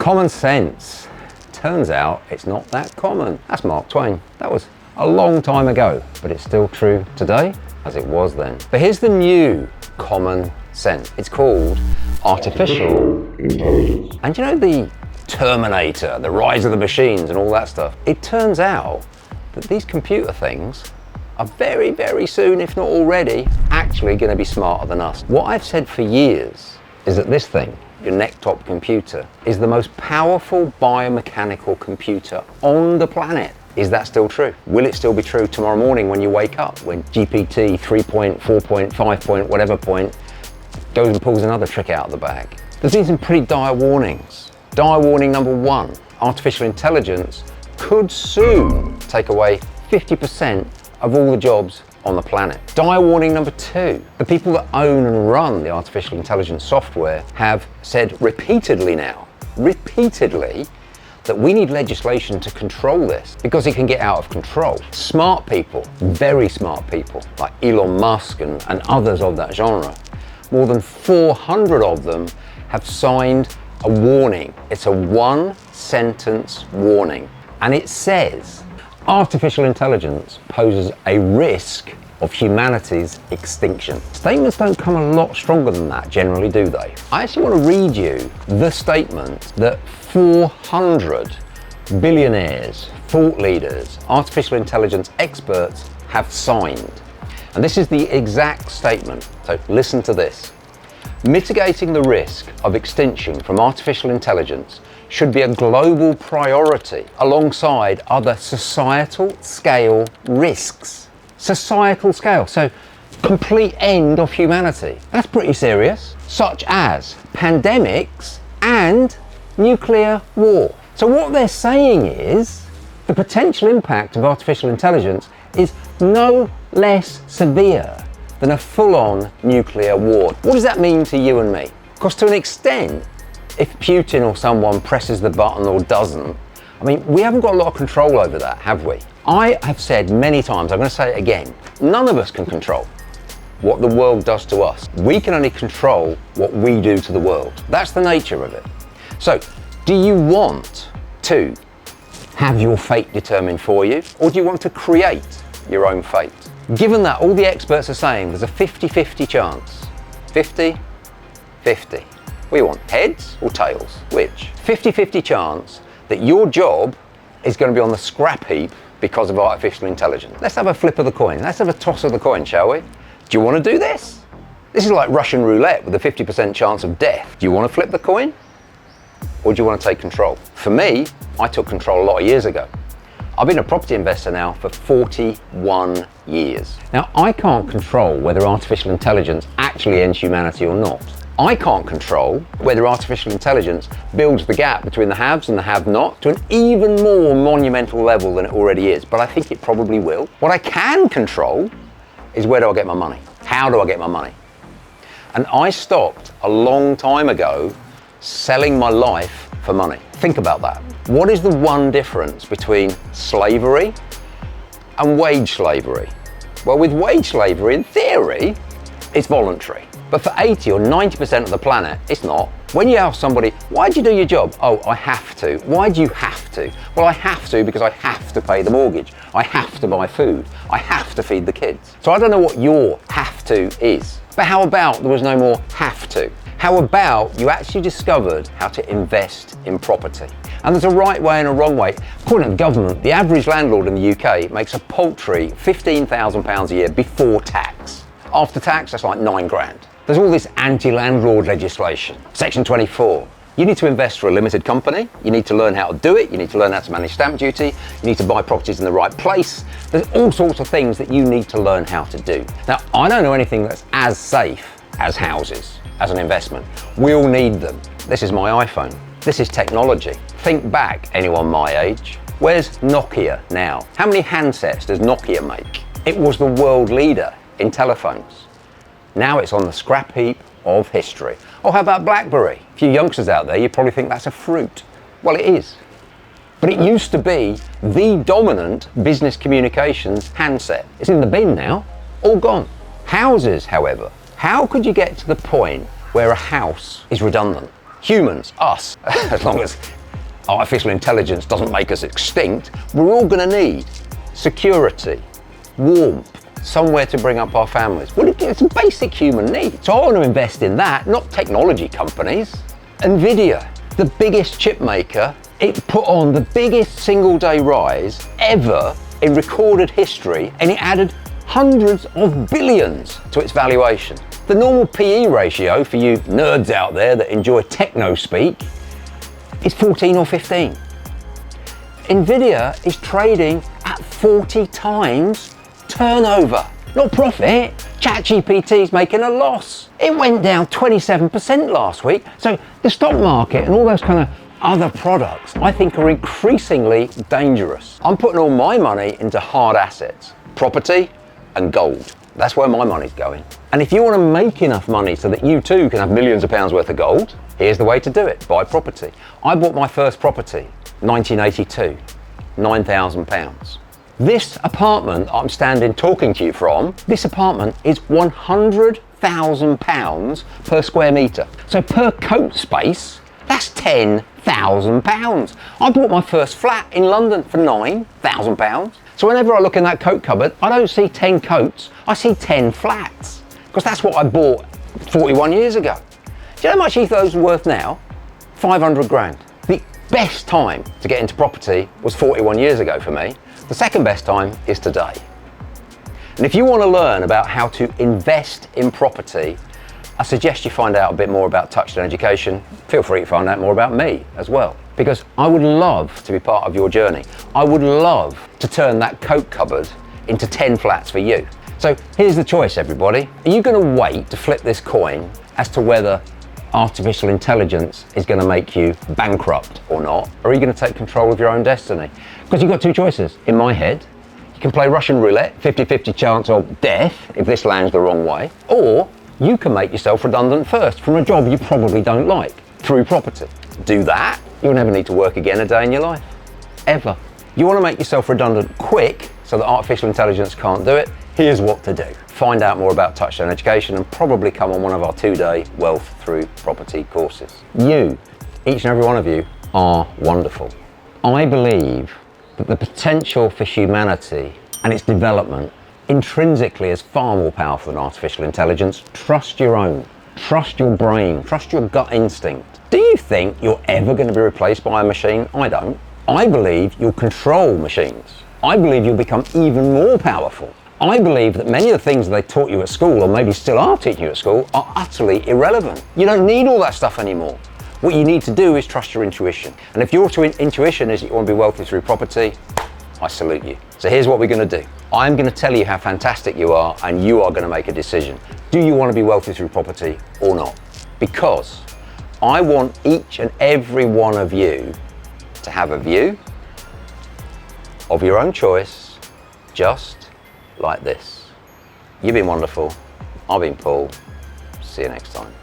Common sense. Turns out it's not that common. That's Mark Twain. That was a long time ago, but it's still true today as it was then. But here's the new common sense. It's called artificial intelligence. And you know the Terminator, the rise of the machines and all that stuff? It turns out that these computer things are very, very soon, if not already, actually going to be smarter than us. What I've said for years is that this thing, your neck-top computer, is the most powerful biomechanical computer on the planet. Is that still true? Will it still be true tomorrow morning when you wake up, when GPT 3.4.5 whatever point goes and pulls another trick out of the bag? There's been some pretty dire warnings. Dire warning number one, artificial intelligence could soon take away 50% of all the jobs on the planet. Dire warning number two, the people that own and run the artificial intelligence software have said repeatedly, that we need legislation to control this because it can get out of control. Smart people, very smart people, like Elon Musk and others of that genre, more than 400 of them have signed a warning. It's a one-sentence warning. And it says, artificial intelligence poses a risk of humanity's extinction. Statements don't come a lot stronger than that generally, do they? I actually want to read you the statement that 400 billionaires, thought leaders, artificial intelligence experts have signed. And this is the exact statement, so listen to this. Mitigating the risk of extinction from artificial intelligence should be a global priority alongside other societal scale risks. Societal scale, so complete end of humanity. That's pretty serious, such as pandemics and nuclear war. So what they're saying is the potential impact of artificial intelligence is no less severe than a full-on nuclear war. What does that mean to you and me? Because to an extent, if Putin or someone presses the button or doesn't, I mean, we haven't got a lot of control over that, have we? I have said many times, I'm going to say it again, none of us can control what the world does to us. We can only control what we do to the world. That's the nature of it. So, do you want to have your fate determined for you, or do you want to create your own fate? Given that all the experts are saying there's a 50-50 chance, 50-50, what do you want, heads or tails? Which? 50-50 chance that your job is going to be on the scrap heap because of artificial intelligence. Let's have a flip of the coin. Let's have a toss of the coin, shall we? Do you want to do this? This is like Russian roulette with a 50% chance of death. Do you want to flip the coin? Or do you want to take control? For me, I took control a lot of years ago. I've been a property investor now for 41 years. Now, I can't control whether artificial intelligence actually ends humanity or not. I can't control whether artificial intelligence builds the gap between the haves and the have-not to an even more monumental level than it already is, but I think it probably will. What I can control is where do I get my money? How do I get my money? And I stopped a long time ago selling my life for money. Think about that. What is the one difference between slavery and wage slavery? Well, with wage slavery, in theory, it's voluntary. But for 80 or 90% of the planet, it's not. When you ask somebody, why do you do your job? Oh, I have to. Why do you have to? Well, I have to because I have to pay the mortgage. I have to buy food. I have to feed the kids. So I don't know what your have to is. But how about there was no more have to? How about you actually discovered how to invest in property? And there's a right way and a wrong way. According to the government, the average landlord in the UK makes a paltry £15,000 a year before tax. After tax, that's like 9 grand. There's all this anti-landlord legislation. Section 24. You need to invest for a limited company. You need to learn how to do it. You need to learn how to manage stamp duty. You need to buy properties in the right place. There's all sorts of things that you need to learn how to do. Now, I don't know anything that's as safe as houses, as an investment. We all need them. This is my iPhone. This is technology. Think back, anyone my age. Where's Nokia now? How many handsets does Nokia make? It was the world leader in telephones. Now it's on the scrap heap of history. Or how about BlackBerry? A few youngsters out there, you probably think that's a fruit. Well, it is. But it used to be the dominant business communications handset. It's in the bin now, all gone. Houses, however, how could you get to the point where a house is redundant? Humans, us, as long as artificial intelligence doesn't make us extinct, we're all going to need security, warmth, somewhere to bring up our families. Well, it's a basic human need. So I want to invest in that, not technology companies. Nvidia, the biggest chip maker, it put on the biggest single day rise ever in recorded history, and it added hundreds of billions to its valuation. The normal PE ratio for you nerds out there that enjoy techno speak is 14 or 15. Nvidia is trading at 40 times turnover, not profit. ChatGPT is making a loss. It went down 27% last week. So the stock market and all those kind of other products, I think, are increasingly dangerous. I'm putting all my money into hard assets, property and gold. That's where my money's going. And if you want to make enough money so that you too can have millions of pounds worth of gold, here's the way to do it: buy property. I bought my first property, 1982, £9,000. This apartment I'm standing talking to you from, this apartment is £100,000 per square metre. So per coat space, that's £10,000. I bought my first flat in London for £9,000. So whenever I look in that coat cupboard, I don't see 10 coats, I see 10 flats. Because that's what I bought 41 years ago. Do you know how much each of those are worth now? 500 grand. The best time to get into property was 41 years ago for me. The second best time is today. And if you want to learn about how to invest in property, I suggest you find out a bit more about Touchstone Education. Feel free to find out more about me as well, because I would love to be part of your journey. I would love to turn that coat cupboard into 10 flats for you. So here's the choice, everybody. Are you going to wait to flip this coin as to whether artificial intelligence is going to make you bankrupt or not? Or are you going to take control of your own destiny? Because you've got two choices. In my head, you can play Russian roulette, 50-50 chance of death if this lands the wrong way, or you can make yourself redundant first from a job you probably don't like through property. Do that, you'll never need to work again a day in your life, ever. You want to make yourself redundant quick so that artificial intelligence can't do it? Here's what to do. Find out more about Touchstone Education and probably come on one of our 2-day Wealth Through Property courses. You, each and every one of you, are wonderful. I believe that the potential for humanity and its development intrinsically is far more powerful than artificial intelligence. Trust your own, trust your brain, trust your gut instinct. Do you think you're ever going to be replaced by a machine? I don't. I believe you'll control machines. I believe you'll become even more powerful. I believe that many of the things that they taught you at school, or maybe still are teaching you at school, are utterly irrelevant. You don't need all that stuff anymore. What you need to do is trust your intuition. And if your intuition is that you want to be wealthy through property, I salute you. So here's what we're going to do. I'm going to tell you how fantastic you are, and you are going to make a decision. Do you want to be wealthy through property or not? Because I want each and every one of you to have a view of your own choice, just like this. You've been wonderful. I've been Paul. See you next time.